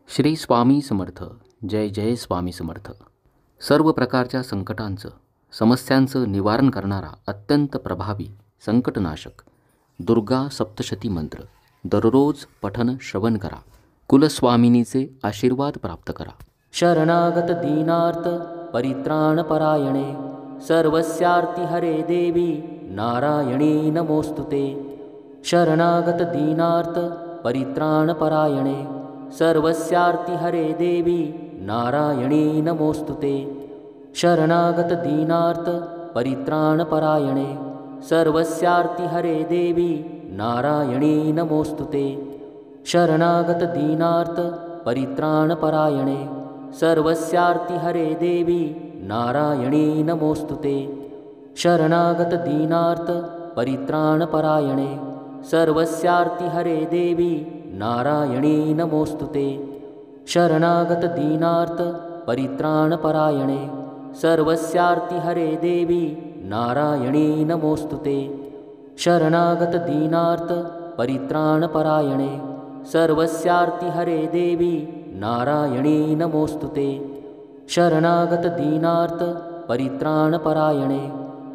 श्री स्वामी समर्थ. जय जय स्वामी समर्थ. सर्व प्रकारच्या संकटांचं समस्यांचं निवारण करणारा अत्यंत प्रभावी संकटनाशक दुर्गा सप्तशती मंत्र दररोज पठन श्रवण करा. कुलस्वामिनीचे आशीर्वाद प्राप्त करा. शरणागत दीनार्थ परित्राणपरायणे सर्वस्यार्ति हरे देवी नारायणी नमोस्तुते. शरणागत दीनार्थ परित्राणपरायणे सर्वस्यार्ति हरे देवी नारायणी नमोस्तुते. शरणागत दीनार्थ परित्राणपरायणे सर्वस्यार्ति हरे देवी नारायणी नमोस्तुते. शरणागत दीनार्थ परित्राणपरायणे सर्वस्यार्ति हरे देवी नारायणी नमोस्तुते. शरणागत दीनार्थ परित्राणपरायणे सर्वस्यार्ति हरे देवी नारायणी नमोस्तुते. शरणागत दीनार्थ परित्राणपरायणे सर्वस्यार्ति हरे देवी नारायणी नमोस्तुते. शरणागत दीनार्थ परित्राणपरायणे सर्वस्यार्ति हरे देवी नारायणी नमोस्तुते. शरणागत दीनार्थ परित्राणपरायणे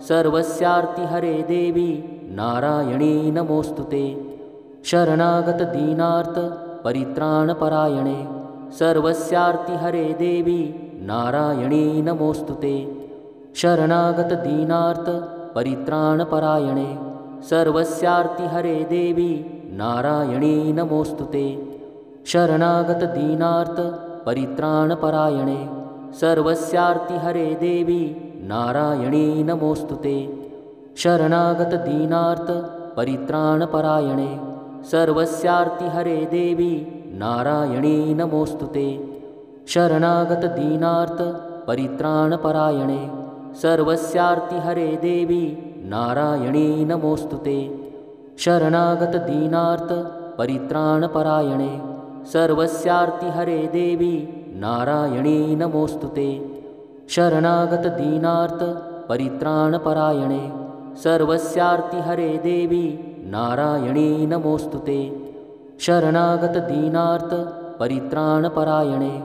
सर्वस्यार्ति हरे देवी नारायणी नमोस्तुते. शरणागत दीनार्थ परित्राणपरायणे सर्वस्यार्ति हरे देवी नारायणी नमोस्तुते. शरणागत दीनार्थ परित्राणपरायणे सर्वस्यार्ति हरे देवी नारायणी नमोस्तुते. शरणागत दीनार्थ परित्राणपरायणे सर्वस्यार्ति हरे देवी नारायणी नमोस्तुते. शरणागत दीनार्थ परित्राणपरायणे सर्वस्यार्ति हरे देवी नारायणी नमोस्तुते. शरणागत दीनार्थ परित्राणपरायणे सर्वस्यार्ति हरे देवी नारायणी नमोस्तुते. शरणागत दीनार्थ परित्राणपरायणे सर्वस्यार्ति हरे देवी नारायणी नमोस्तुते. शरणागत दीनार्थ परित्राणपरायणे सर्वस्यार्ति हरे देवी नारायणी नमोस्तुते. शरणागत दीनार्थ परित्राणपरायणे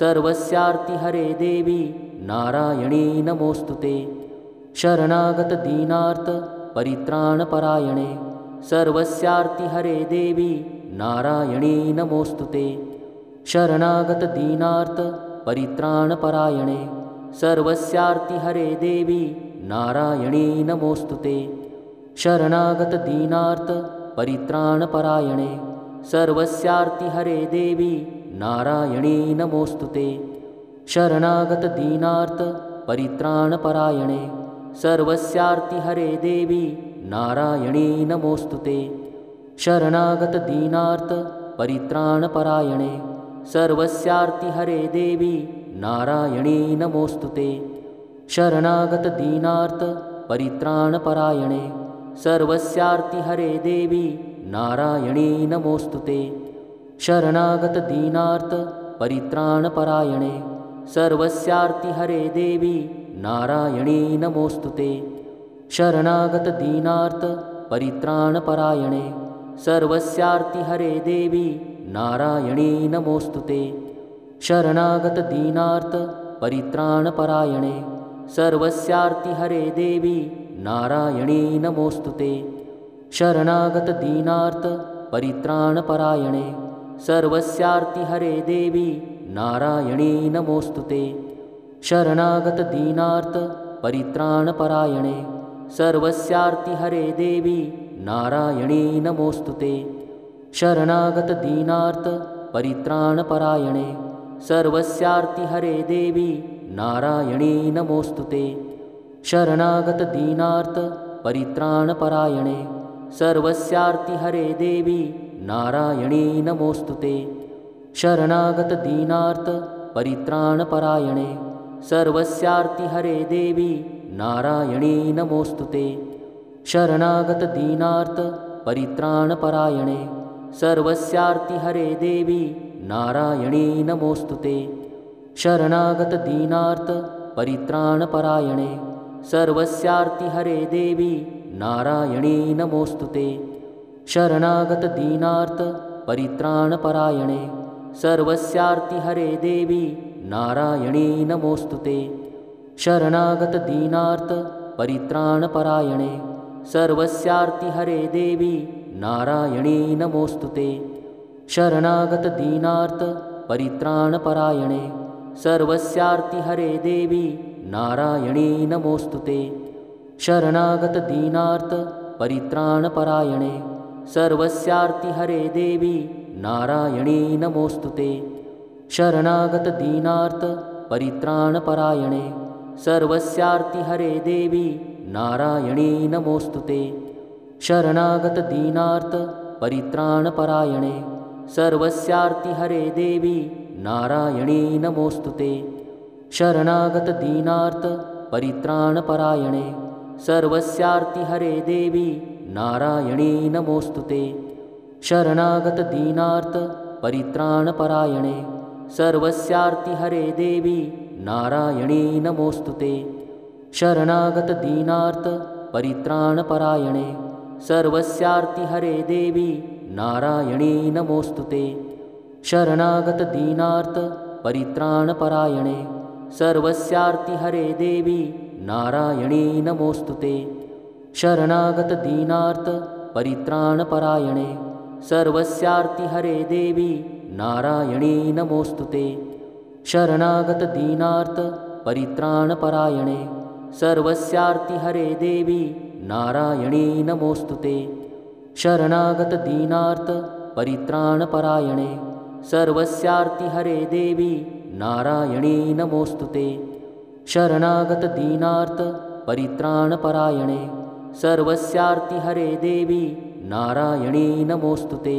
सर्वस्यार्ति हरे देवी नारायणी नमोस्तुते. शरणागत दीनार्थ परित्राणपरायणे सर्वस्यार्ति हरे देवी नारायणी नमोस्तुते. शरणागत दीनार्थ परित्राणपरायणे सर्वस्यार्ति हरे देवी नारायणी नमोस्तुते. शरणागत दीनार्थ परित्राणपरायणे सर्वस्यार्ति हरे देवी नारायणी नमोस्तुते. शरणागत दीनार्थ परित्राणपरायणे सर्वस्यार्ति हरे देवी नारायणी नमोस्तुते. शरणागत दीनार्थ परित्राणपरायणे सर्वस्यार्ति हरे देवी नारायणी नमोस्तुते. शरणागत दीनार्थ परित्राणपरायणे सर्वस्यार्ति हरे देवी नारायणी नमोस्तुते. शरणागत दीनार्थ परित्राणपरायणे सर्वस्यार्ति हरे देवी नारायणी नमोस्तुते. शरणागत दीनार्थ परित्राणपरायणे सर्वस्यार्ति हरे देवी नारायणी नमोस्तुते. शरणागत दीनार्थ परित्राणपरायणे सर्वस्यार्ति हरे देवी नारायणी नमोस्तुते. शरणागत दीनार्थ परित्राणपरायणे सर्वस्यार्ति हरे देवी नारायणी नमोस्तुते. शरणागत दीनार्थ परित्राणपरायणे सर्वस्यार्ति हरे देवी नारायणी नमोस्तुते. शरणागत दीनार्थ परित्राणपरायणे सर्वस्यार्ति हरे देवी नारायणी नमोस्तुते. शरणागत दीनार्थ परित्राणपरायणे सर्वस्यार्ति हरे देवी नारायणी नमोस्तुते. शरणागत दीनार्थ परित्राणपरायणे सर्वस्यार्ति हरे देवी नारायणी नमोस्तुते. शरणागत दीनार्थ परित्राणपरायणे सर्वस्यार्ति हरे देवी नारायणी नमोस्तुते. शरणागत दीनार्थ परित्राणपरायणे सर्वस्यार्ति हरे देवी नारायणी नमोस्तुते. शरणागत दीनार्थ परित्राणपरायणे सर्वस्यार्ति हरे देवी नारायणी नमोस्तुते। शरणागत दीनार्त परित्राणपरायणे सर्वस्यार्ति हरे देवी नारायणी नमोस्तुते। शरणागत दीनार्त परित्राणपरायणे सर्वस्यार्ति हरे देवी नारायणी नमोस्तुते। शरणागत दीनार्त परित्राणपरायणे सर्वस्यार्ति हरे देवी नारायणी नमोस्तुते। शरणागत दीनार्त परित्राणपरायणे सर्वस्यार्ति हरे देवी नारायणी नमोस्तुते। शरणागत दीनार्त परित्राणपरायणे सर्वस्यार्ति हरे देवी नारायणी नमोस्तुते। शरणागत दीनार्त परित्राणपरायणे सर्वस्यार्ति हरे देवी नारायणी नमोस्तुते। शरणागत दीनार्त परित्राणपरायणे सर्वस्यार्ति हरे देवी नारायणी नमोस्तुते। शरणागत दीनार्त परित्राणपरायणे सर्वस्यार्ति हरे देवी नारायणी नमोस्तुते। शरणागत दीनार्त परित्राणपरायणे सर्वस्यार्ति हरे देवी नारायणी नमोस्तुते। शरणागत दीनार्त परित्राणपरायणे सर्वस्यार्ति हरे देवी नारायणी नमोस्तुते। शरणागत दीनार्त परित्राणपरायणे सर्वस्यार्ति हरे देवी नारायणी नमोस्तुते। शरणागत दीनार्त परित्राणपरायणे सर्वस्यार्ति हरे देवी नारायणी नमोस्तुते। शरणागत दीनार्त परित्राणपरायणे सर्वस्यार्ति हरे देवी नारायणी नमोस्तुते।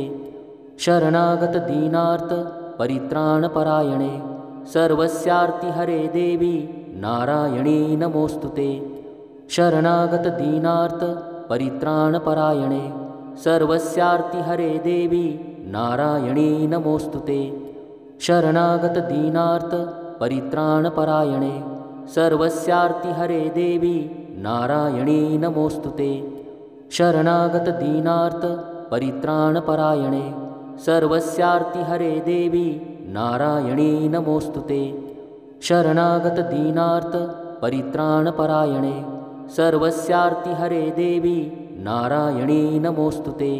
शरणागत दीनार्त परित्राणपरायणे सर्वस्यार्ति हरे देवी नारायणी नमोस्तुते। शरणागत दीनार्त परित्राणपरायणे सर्वस्यार्ति हरे देवी नारायणी नमोस्तुते। शरणागत दीनार्त परित्राणपरायणे सर्वस्यार्ति हरे देवी नारायणी नमोस्तुते। शरणागत दीनार्त परित्राणपरायणे सर्वस्यार्ति हरे देवी नारायणी नमोस्तुते। शरणागत दीनार्त परित्राणपरायणे सर्वस्यार्ति हरे देवी नारायणी नमोस्तुते। शरणागत दीनार्त परित्राणपरायणे सर्वस्यार्ति हरे देवी नारायणी नमोस्तुते।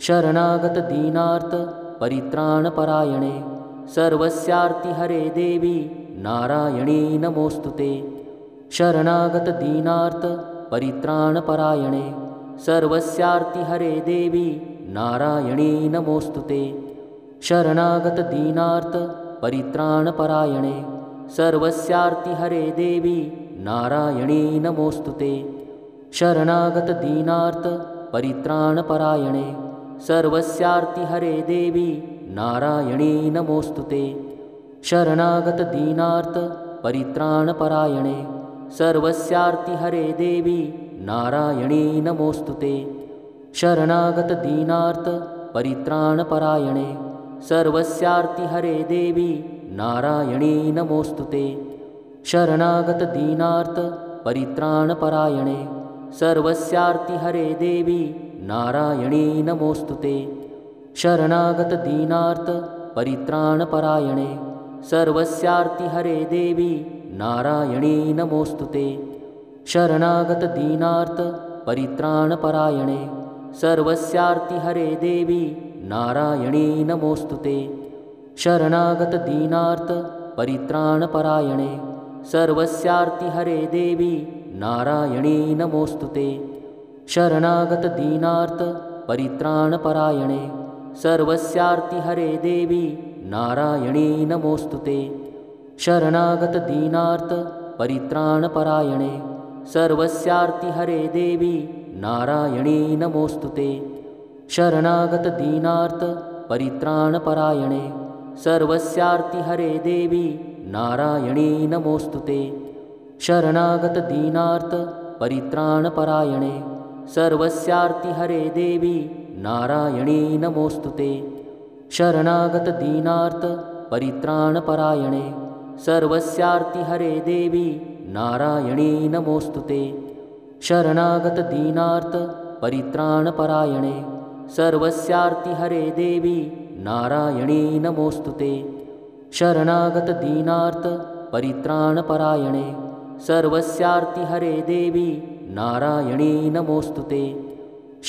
शरणागत दीनार्त परित्राणपरायणे सर्वस्यार्ति हरे देवी नारायणी नमोस्तुते। शरणागत दीनार्त परित्राणपरायणे सर्वस्यार्ति हरे देवी नारायणी नमोस्तुते। शरणागत दीनार्त परित्राणपरायणे सर्वस्यार्ति हरे देवी नारायणी नमोस्तुते। शरणागत दीनार्त परित्राणपरायणे सर्वस्यार्ति हरे देवी नारायणी नमोस्तुते। शरणागत दीनार्त परित्राणपरायणे सर्वस्यार्ति हरे देवी नारायणी नमोस्तुते। शरणागत दीनार्त परित्राणपरायणे सर्वस्यार्ति हरे देवी नारायणी नमोस्तुते। शरणागत दीनार्त परित्राणपरायणे सर्वस्यार्ति हरे देवी नारायणी नमोस्तुते। शरणागत दीनार्त परित्राणपरायणे सर्वस्यार्ति हरे देवी नारायणी नमोस्तुते। शरणागत दीनार्त परित्राणपरायणे सर्वस्यार्ति हरे देवी नारायणी नमोस्तुते। शरणागत दीनार्त परित्राणपरायणे सर्वस्यार्ति हरे देवी नारायणी नमोस्तुते। शरणागत दीनार्त परित्राणपरायणे सर्वस्यार्ति हरे देवी नारायणी नमोस्तुते। शरणागत दीनार्त परित्राणपरायणे सर्वस्यार्ति हरे देवी नारायणी नमोस्तुते। शरणागत दीनार्त परित्राणपरायणे सर्वस्यार्ति हरे देवी नारायणी नमोस्तुते। शरणागत दीनार्त परित्राणपरायणे सर्वस्यार्ति हरे देवी नारायणी नमोस्तुते। शरणागत दीनार्त परित्राणपरायणे सर्वस्यार्ति हरे देवी नारायणी नमोऽस्तु ते। शरणागतदीनार्त परित्राणपरायणे सर्वस्यार्तिहरे देवी नारायणी नमोऽस्तु ते।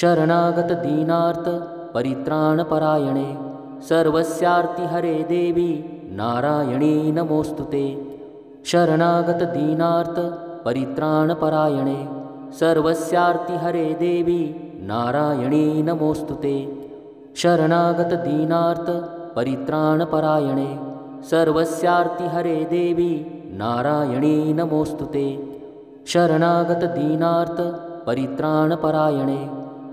शरणागतदीनार्त परित्राणपरायणे सर्वस्यार्तिहरे देवी नारायणी नमोऽस्तु ते। शरणागतदीनार्त परित्राणपरायणे सर्वस्यार्तिहरे देवी नारायणी नमोऽस्तु ते। शरणागतदीनार्त परित्राणपरायणे सर्वस्यार्तिहरे देवी नारायणी नमोऽस्तु ते। शरणागतदीनार्त परित्राणपरायणे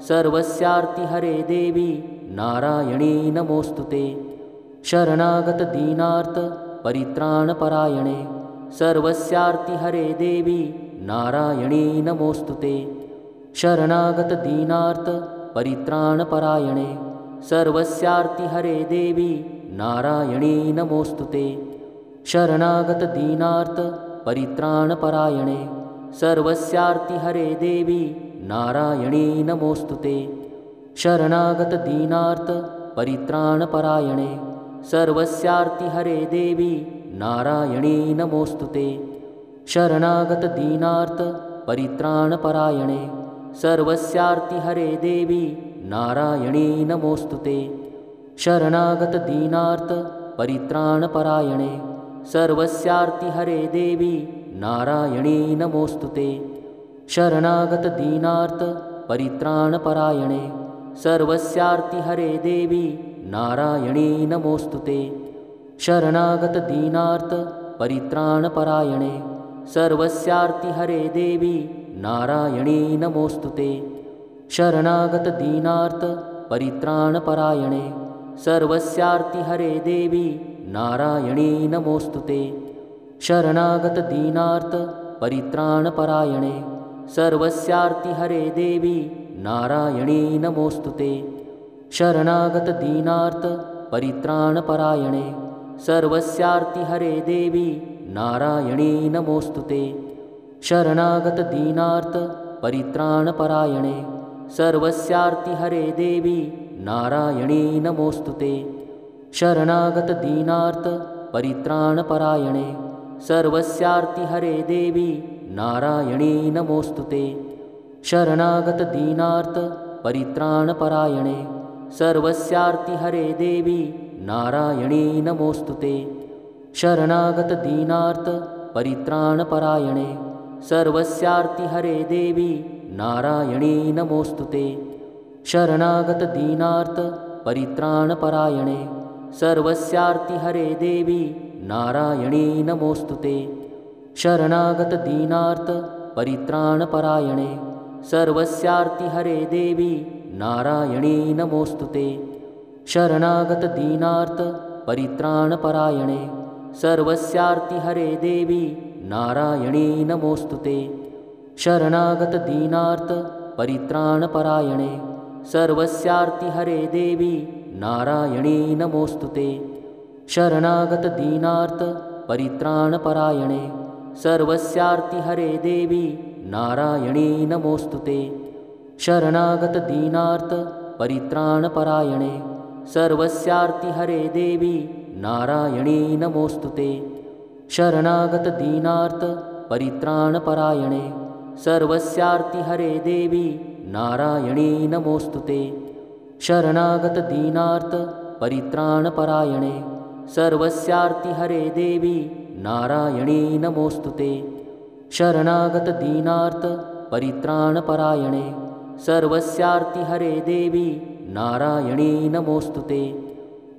सर्वस्यार्तिहरे देवी नारायणी नमोऽस्तु ते। शरणागतदीनार्त परित्राणपरायणे सर्वस्यार्तिहरे देवी नारायणी नमोऽस्तु ते। शरणागतदीनार्त परित्राणपरायणे सर्वस्यार्तिहरे देवी नारायणी नमोऽस्तु ते। शरणागतदीनार्त परित्राणपरायणे सर्वस्यार्तिहरे देवी नारायणी नमोऽस्तु ते। शरणागतदीनार्त परित्राणपरायणे सर्वस्यार्तिहरे देवी नारायणी नमोऽस्तु ते। शरणागतदीनार्त परित्राणपरायणे सर्वस्यार्तिहरे देवी नारायणी नमोऽस्तु ते। शरणागतदीनार्त परित्राणपरायणे सर्वस्यार्तिहरे देवी नारायणी नमोऽस्तु ते। शरणागतदीनार्त परित्राणपरायणे सर्वस्यार्तिहरे देवी नारायणी नमोऽस्तु ते। शरणागतदीनार्त परित्राणपरायणे सर्वस्यार्तिहरे देवी नारायणी नमोऽस्तु ते। शरणागतदीनार्त परित्राणपरायणे सर्वस्यार्तिहरे देवी नारायणी नमोऽस्तु ते। शरणागतदीनार्त परित्राणपरायणे सर्वस्यार्तिहरे देवी नारायणी नमोऽस्तु ते। शरणागतदीनार्त परित्राणपरायणे सर्वस्यार्तिहरे देवी नारायणी नमोऽस्तु ते। शरणागतदीनार्त परित्राणपरायणे सर्वस्यार्तिहरे देवी नारायणी नमोऽस्तु ते। शरणागतदीनार्त परित्राणपरायणे सर्वस्यार्तिहरे देवी नारायणी नमोऽस्तु ते। शरणागतदीनार्त परित्राणपरायणे सर्वस्यार्तिहरे देवी नारायणी नमोऽस्तु ते। शरणागतदीनार्त परित्राणपरायणे सर्वस्यार्तिहरे देवी नारायणी नमोऽस्तु ते। शरणागतदीनार्त परित्राणपरायणे सर्वस्यार्तिहरे देवी नारायणी नमोऽस्तु ते। शरणागतदीनार्त परित्राणपरायणे सर्वस्यार्तिहरे देवी नारायणी नमोऽस्तु ते। शरणागतदीनार्त परित्राणपरायणे सर्वस्यार्तिहरे देवी नारायणी नमोऽस्तु ते। शरणागतदीनार्त परित्राणपरायणे सर्वस्यार्तिहरे देवी नारायणी नमोऽस्तु ते। शरणागतदीनार्त परित्राणपरायणे सर्वस्यार्तिहरे देवी नारायणी नमोऽस्तु ते। शरणागतदीनार्त परित्राणपरायणे सर्वस्यार्तिहरे देवी नारायणी नमोऽस्तु ते। शरणागतदीनार्त परित्राणपरायणे सर्वस्यार्तिहरे देवी नारायणी नमोऽस्तु ते। शरणागतदीनार्त परित्राणपरायणे सर्वस्यार्तिहरे देवी नारायणी नमोऽस्तु ते। शरणागतदीनार्त परित्राणपरायणे सर्वस्यार्तिहरे देवी नारायणी नमोऽस्तु ते।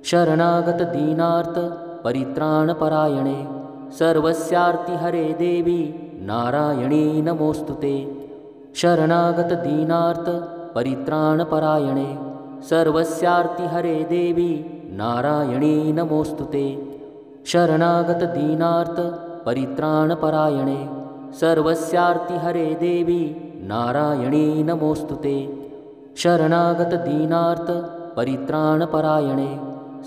शरणागतदीनार्त परित्राणपरायणे सर्वस्यार्तिहरे देवी नारायणी नमोऽस्तु ते। शरणागतदीनार्त परित्राणपरायणे सर्वस्यार्तिहरे देवी नारायणी नमोऽस्तु ते। शरणागतदीनार्त परित्राणपरायणे सर्वस्यार्तिहरे देवी नारायणी नमोऽस्तु ते। शरणागतदीनार्त परित्राणपरायणे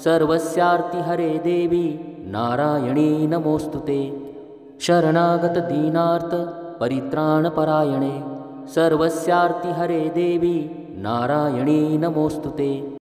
सर्वस्यार्तिहरे देवी नारायणी नमोऽस्तु ते। शरणागतदीनार्त परित्राणपरायणे सर्वस्यार्तिहरे देवी नारायणी नमोऽस्तु ते।